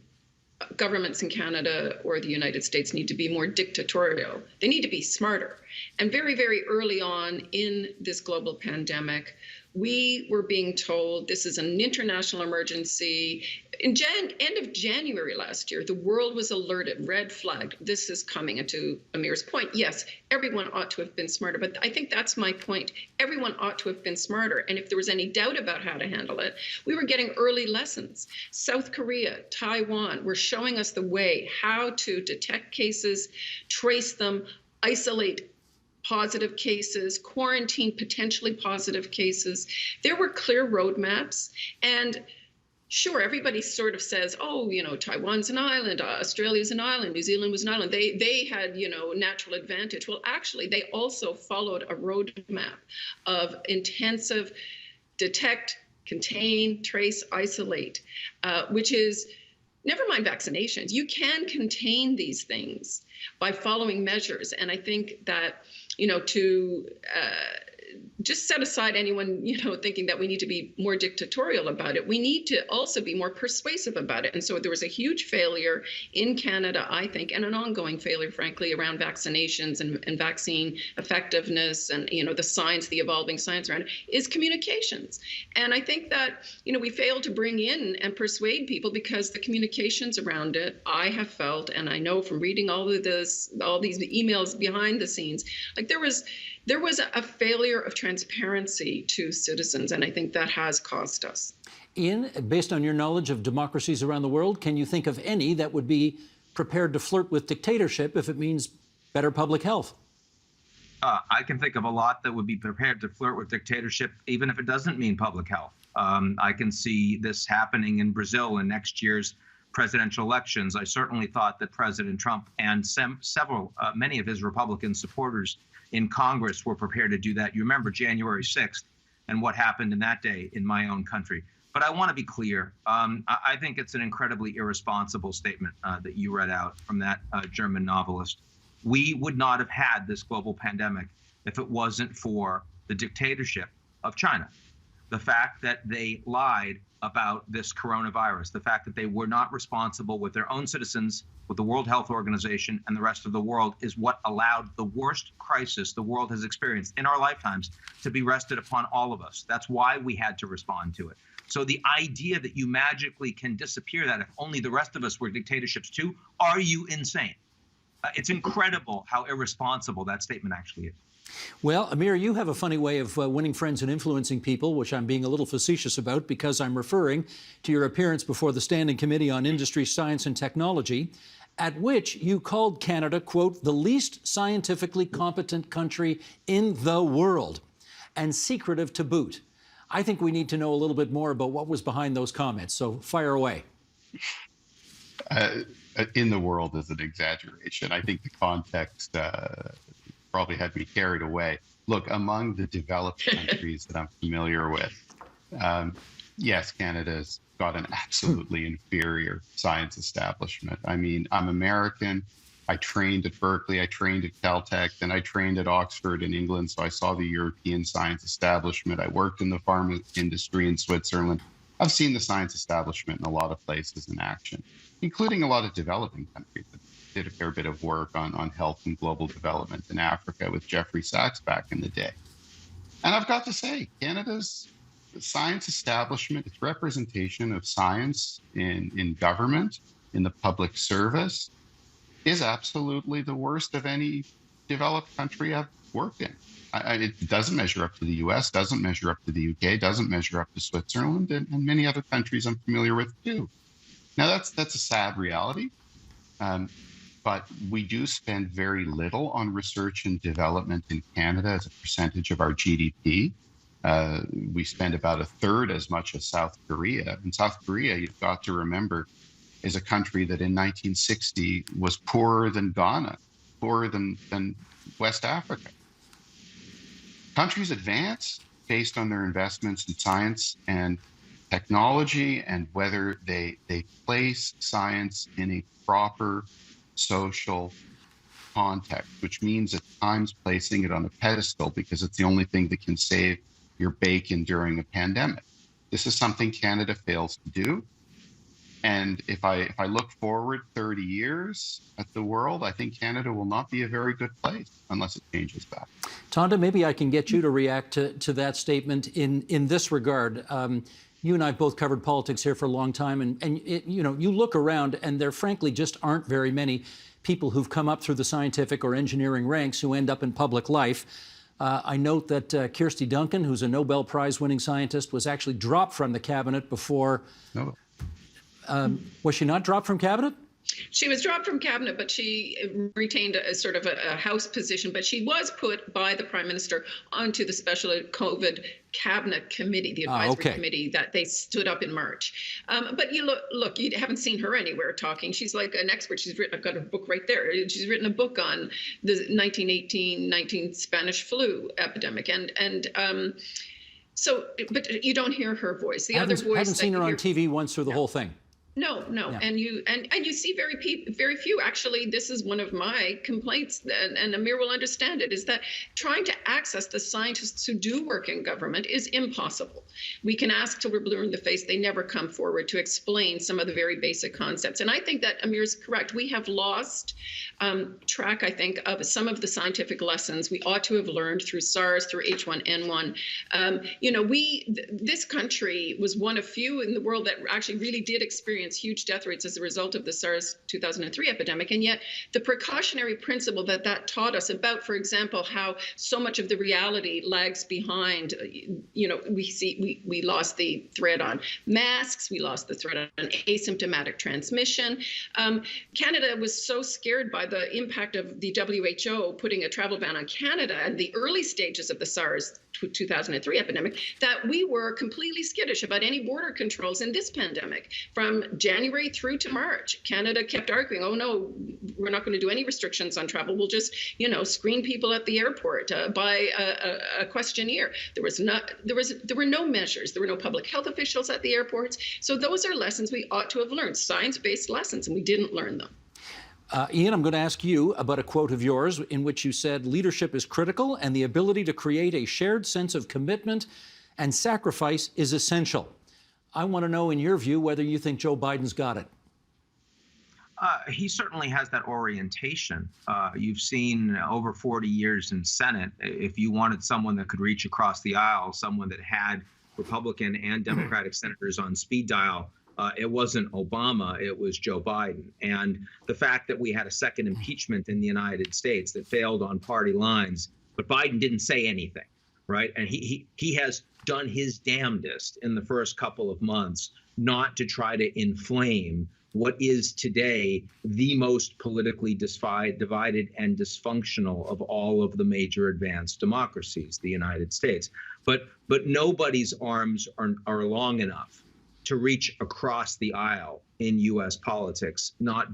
governments in Canada or the United States need to be more dictatorial. They need to be smarter. And very, very early on in this global pandemic, we were being told this is an international emergency. In end of January last year, the world was alerted, red flagged, this is coming. And to Amir's point, yes, everyone ought to have been smarter. But I think that's my point. Everyone ought to have been smarter. And if there was any doubt about how to handle it, we were getting early lessons. South Korea, Taiwan were showing us the way how to detect cases, trace them, isolate positive cases, quarantine potentially positive cases. There were clear roadmaps. And sure, everybody sort of says, oh, Taiwan's an island, Australia's an island, New Zealand was an island. They had, natural advantage. Well, actually, they also followed a roadmap of intensive detect, contain, trace, isolate, which is, never mind vaccinations, you can contain these things by following measures. And I think that, to just set aside anyone, thinking that we need to be more dictatorial about it, we need to also be more persuasive about it. And so there was a huge failure in Canada, I think, and an ongoing failure, frankly, around vaccinations and vaccine effectiveness and, the science, the evolving science around it, is communications. And I think that, we failed to bring in and persuade people because the communications around it, I have felt, and I know from reading all these emails behind the scenes, like there was a failure of transparency to citizens, and I think that has cost us.
Ian, based on your knowledge of democracies around the world, can you think of any that would be prepared to flirt with dictatorship if it means better public health?
I can think of a lot that would be prepared to flirt with dictatorship, even if it doesn't mean public health. I can see this happening in Brazil in next year's presidential elections. I certainly thought that President Trump and many of his Republican supporters in Congress were prepared to do that. You remember January 6th and what happened in that day in my own country. But I want to be clear. I think it's an incredibly irresponsible statement that you read out from that German novelist. We would not have had this global pandemic if it wasn't for the dictatorship of China. The fact that they lied about this coronavirus, the fact that they were not responsible with their own citizens, with the World Health Organization and the rest of the world, is what allowed the worst crisis the world has experienced in our lifetimes to be rested upon all of us. That's why we had to respond to it. So the idea that you magically can disappear that if only the rest of us were dictatorships too, are you insane? It's incredible how irresponsible that statement actually is.
Well, Amir, you have a funny way of winning friends and influencing people, which I'm being a little facetious about because I'm referring to your appearance before the Standing Committee on Industry, Science and Technology, at which you called Canada, quote, the least scientifically competent country in the world, and secretive to boot. I think we need to know a little bit more about what was behind those comments, so fire away.
In the world is an exaggeration. I think the context probably had me carried away. Look, among the developed countries that I'm familiar with, yes, Canada's got an absolutely inferior science establishment. I mean, I'm American. I trained at Berkeley, I trained at Caltech, then I trained at Oxford in England. So I saw the European science establishment. I worked in the pharma industry in Switzerland. I've seen the science establishment in a lot of places in action, including a lot of developing countries that did a fair bit of work on health and global development in Africa with Jeffrey Sachs back in the day. And I've got to say, Canada's science establishment, its representation of science in government, in the public service, is absolutely the worst of any developed country I've worked in. It doesn't measure up to the US, doesn't measure up to the UK, doesn't measure up to Switzerland, and many other countries I'm familiar with too. Now that's a sad reality, but we do spend very little on research and development in Canada as a percentage of our GDP. We spend about a third as much as South Korea. And South Korea, you've got to remember, is a country that in 1960 was poorer than Ghana, poorer than West Africa. Countries advance based on their investments in science and technology and whether they place science in a proper social context, which means at times placing it on a pedestal because it's the only thing that can save your bacon during a pandemic. This is something Canada fails to do. And if I look forward 30 years at the world, I think Canada will not be a very good place unless it changes that.
Tonda, maybe I can get you to react to that statement in this regard. You and I both covered politics here for a long time, and you look around, and there frankly just aren't very many people who've come up through the scientific or engineering ranks who end up in public life. I note that Kirsty Duncan, who's a Nobel Prize-winning scientist, was actually dropped from the cabinet before.
No.
Was she not dropped from cabinet?
She was dropped from cabinet, but she retained a sort of a House position. But she was put by the Prime Minister onto the special COVID cabinet committee, the advisory committee that they stood up in March. But you look, you haven't seen her anywhere talking. She's like an expert. She's written, I've got a book right there. She's written a book on the 1918-19 Spanish flu epidemic. So, but you don't hear her voice. The other voice. I haven't
seen her on TV once through the whole thing.
No. Yeah. And you see very few. Actually, this is one of my complaints, and Amir will understand it, is that trying to access the scientists who do work in government is impossible. We can ask till we're blue in the face. They never come forward to explain some of the very basic concepts. And I think that Amir is correct. We have lost track, I think, of some of the scientific lessons we ought to have learned through SARS, through H1N1. This country was one of few in the world that actually really did experience huge death rates as a result of the SARS 2003 epidemic. And yet the precautionary principle that taught us about, for example, how so much of the reality lags behind, we lost the thread on masks, we lost the thread on asymptomatic transmission. Canada was so scared by the impact of the WHO putting a travel ban on Canada at the early stages of the SARS 2003 epidemic that we were completely skittish about any border controls in this pandemic. From January through to March, Canada kept arguing, oh no, we're not going to do any restrictions on travel. We'll just, screen people at the airport by a questionnaire. There were no measures. There were no public health officials at the airports. So those are lessons we ought to have learned, science-based lessons, and we didn't learn them.
Ian, I'm going to ask you about a quote of yours in which you said, leadership is critical and the ability to create a shared sense of commitment and sacrifice is essential. I want to know, in your view, whether you think Joe Biden's got it.
He certainly has that orientation. You've seen over 40 years in Senate, if you wanted someone that could reach across the aisle, someone that had Republican and Democratic senators on speed dial, it wasn't Obama, it was Joe Biden. And the fact that we had a second impeachment in the United States that failed on party lines, but Biden didn't say anything, right? And he has done his damnedest in the first couple of months not to try to inflame what is today the most politically divided and dysfunctional of all of the major advanced democracies, the United States. But nobody's arms are long enough to reach across the aisle in U.S. politics, not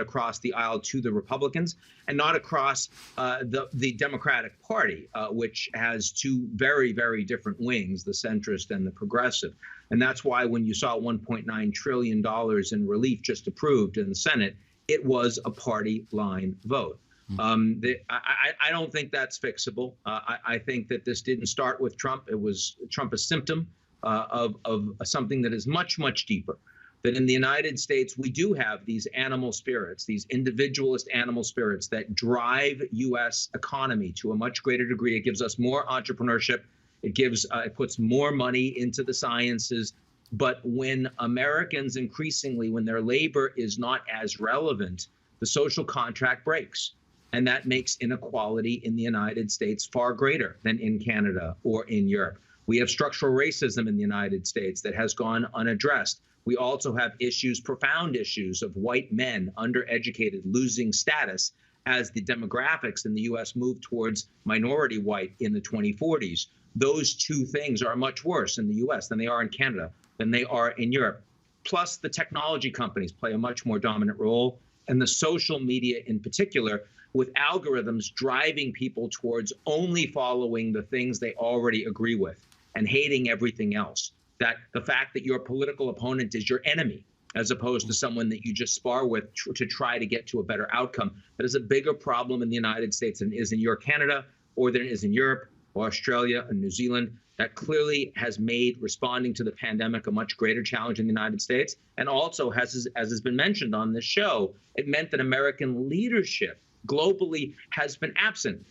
across the aisle to the Republicans, and not across the Democratic Party, which has two very, very different wings, the centrist and the progressive. And that's why when you saw $1.9 trillion in relief just approved in the Senate, it was a party line vote. I don't think that's fixable. I think that this didn't start with Trump. It was Trump a symptom of something that is much, much deeper. That in the United States, we do have these animal spirits, these individualist animal spirits that drive U.S. economy to a much greater degree. It gives us more entrepreneurship. It puts more money into the sciences. But when Americans increasingly, when their labor is not as relevant, the social contract breaks. And that makes inequality in the United States far greater than in Canada or in Europe. We have structural racism in the United States that has gone unaddressed. We also have issues, profound issues of white men, undereducated, losing status as the demographics in the U.S. move towards minority white in the 2040s. Those two things are much worse in the U.S. than they are in Canada, than they are in Europe. Plus, the technology companies play a much more dominant role, and the social media in particular, with algorithms driving people towards only following the things they already agree with and hating everything else. That the fact that your political opponent is your enemy, as opposed to someone that you just spar with to try to get to a better outcome, that is a bigger problem in the United States than it is in your Canada, or than it is in Europe, or Australia, and New Zealand. That clearly has made responding to the pandemic a much greater challenge in the United States. And also, as has been mentioned on this show, it meant that American leadership globally has been absent.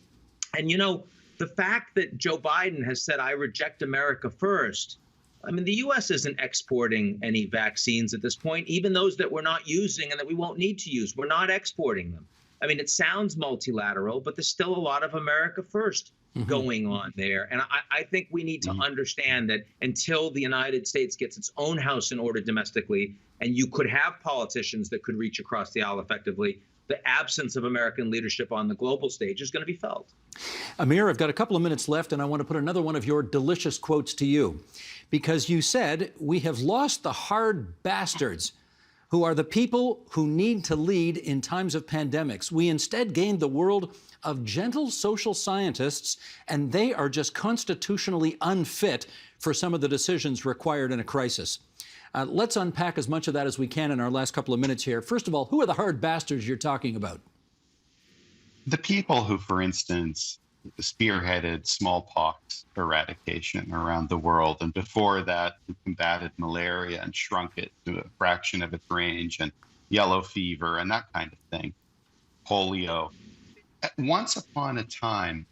And, you know, the fact that Joe Biden has said, I reject America first. I mean, the U.S. isn't exporting any vaccines at this point, even those that we're not using and that we won't need to use. We're not exporting them. I mean, it sounds multilateral, but there's still a lot of America first going on there. And I think we need to understand that until the United States gets its own house in order domestically, and you could have politicians that could reach across the aisle effectively, the absence of American leadership on the global stage is going to be felt.
Amir, I've got a couple of minutes left, and I want to put another one of your delicious quotes to you, because you said, we have lost the hard bastards who are the people who need to lead in times of pandemics. We instead gained the world of gentle social scientists, and they are just constitutionally unfit for some of the decisions required in a crisis. Let's unpack as much of that as we can in our last couple of minutes here. First of all, who are the hard bastards you're talking about?
The people who, for instance, spearheaded smallpox eradication around the world, and before that, who combated malaria and shrunk it to a fraction of its range, and yellow fever and that kind of thing, polio. Once upon a time,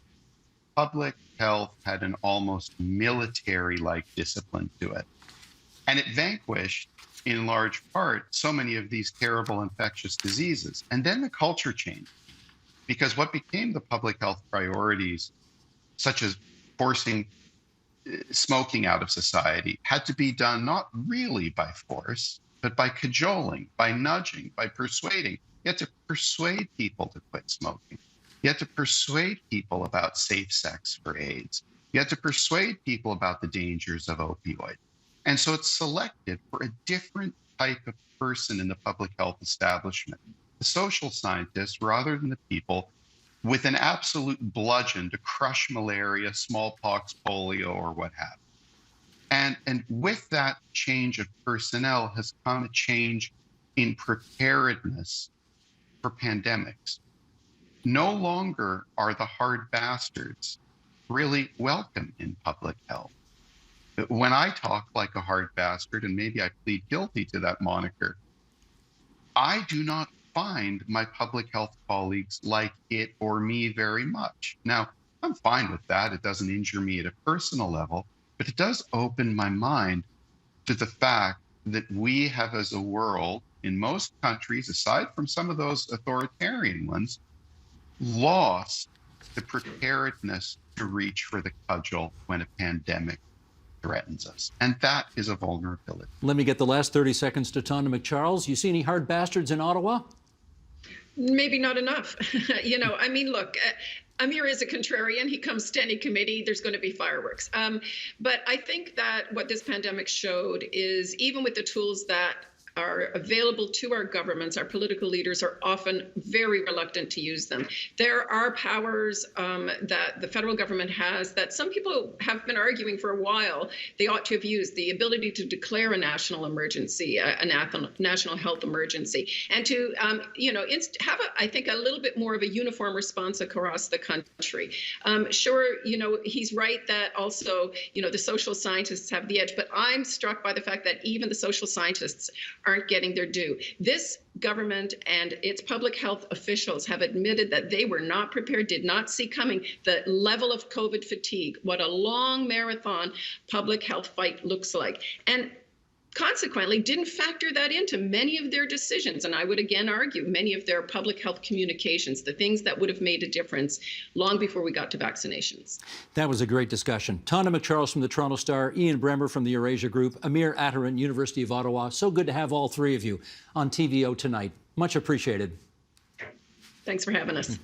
public health had an almost military-like discipline to it. And it vanquished, in large part, so many of these terrible infectious diseases. And then the culture changed, because what became the public health priorities, such as forcing smoking out of society, had to be done not really by force, but by cajoling, by nudging, by persuading. You had to persuade people to quit smoking. You had to persuade people about safe sex for AIDS. You had to persuade people about the dangers of opioids. And so it's selected for a different type of person in the public health establishment. The social scientists, rather than the people with an absolute bludgeon to crush malaria, smallpox, polio, or what have you. And with that change of personnel has come a change in preparedness for pandemics. No longer are the hard bastards really welcome in public health. When I talk like a hard bastard, and maybe I plead guilty to that moniker, I do not find my public health colleagues like it or me very much. Now, I'm fine with that. It doesn't injure me at a personal level, but it does open my mind to the fact that we have, as a world, in most countries, aside from some of those authoritarian ones, lost the preparedness to reach for the cudgel when a pandemic threatens us. And that is a vulnerability.
Let me get the last 30 seconds to Tonda McCharles. You see any hard bastards in Ottawa?
Maybe not enough. You know, I mean, look, Amir is a contrarian. He comes standing committee. There's going to be fireworks. But I think that what this pandemic showed is, even with the tools that are available to our governments, our political leaders are often very reluctant to use them. There are powers that the federal government has that some people have been arguing for a while they ought to have used. The ability to declare a national emergency, a national health emergency, and to have, I think, a little bit more of a uniform response across the country. Sure, he's right that also, the social scientists have the edge, but I'm struck by the fact that even the social scientists aren't getting their due. This government and its public health officials have admitted that they were not prepared, did not see coming the level of COVID fatigue, what a long marathon public health fight looks like. And consequently, didn't factor that into many of their decisions. And I would again argue many of their public health communications, the things that would have made a difference long before we got to vaccinations.
That was a great discussion. Tana McCharles from the Toronto Star, Ian Bremmer from the Eurasia Group, Amir Attaran, University of Ottawa. So good to have all three of you on TVO tonight. Much appreciated.
Thanks for having us.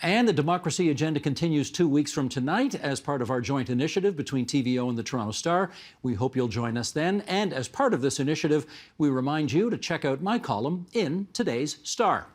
And the Democracy Agenda continues 2 weeks from tonight as part of our joint initiative between TVO and the Toronto Star. We hope you'll join us then. And as part of this initiative, we remind you to check out my column in today's Star.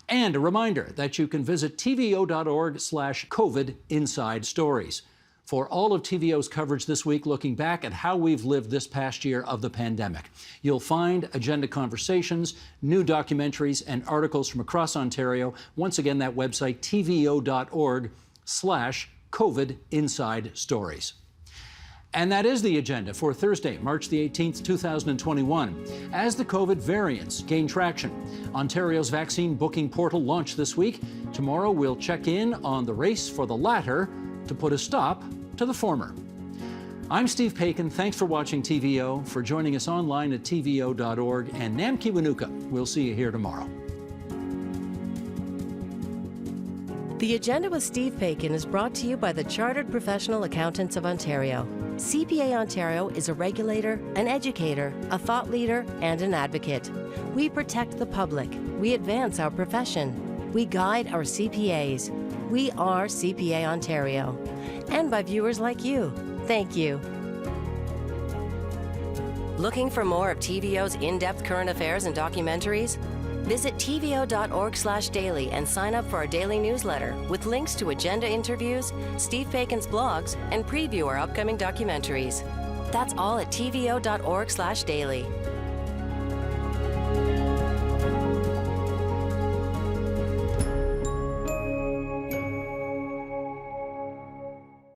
And a reminder that you can visit tvo.org/COVID Inside Stories for all of TVO's coverage this week, looking back at how we've lived this past year of the pandemic. You'll find agenda conversations, new documentaries, and articles from across Ontario. Once again, that website, tvo.org/COVID Inside Stories. And that is the agenda for Thursday, March the 18th, 2021. As the COVID variants gain traction, Ontario's vaccine booking portal launched this week. Tomorrow, we'll check in on the race for the latter to put a stop to the former. I'm Steve Paikin. Thanks for watching TVO, for joining us online at tvo.org, and Nam Kiwanuka. We'll see you here tomorrow.
The Agenda with Steve Paikin is brought to you by the Chartered Professional Accountants of Ontario. CPA Ontario is a regulator, an educator, a thought leader, and an advocate. We protect the public. We advance our profession. We guide our CPAs. We are CPA Ontario. And by viewers like you. Thank you. Looking for more of TVO's in-depth current affairs and documentaries? Visit tvo.org/daily and sign up for our daily newsletter with links to agenda interviews, Steve Paikin's blogs, and preview our upcoming documentaries. That's all at tvo.org/daily.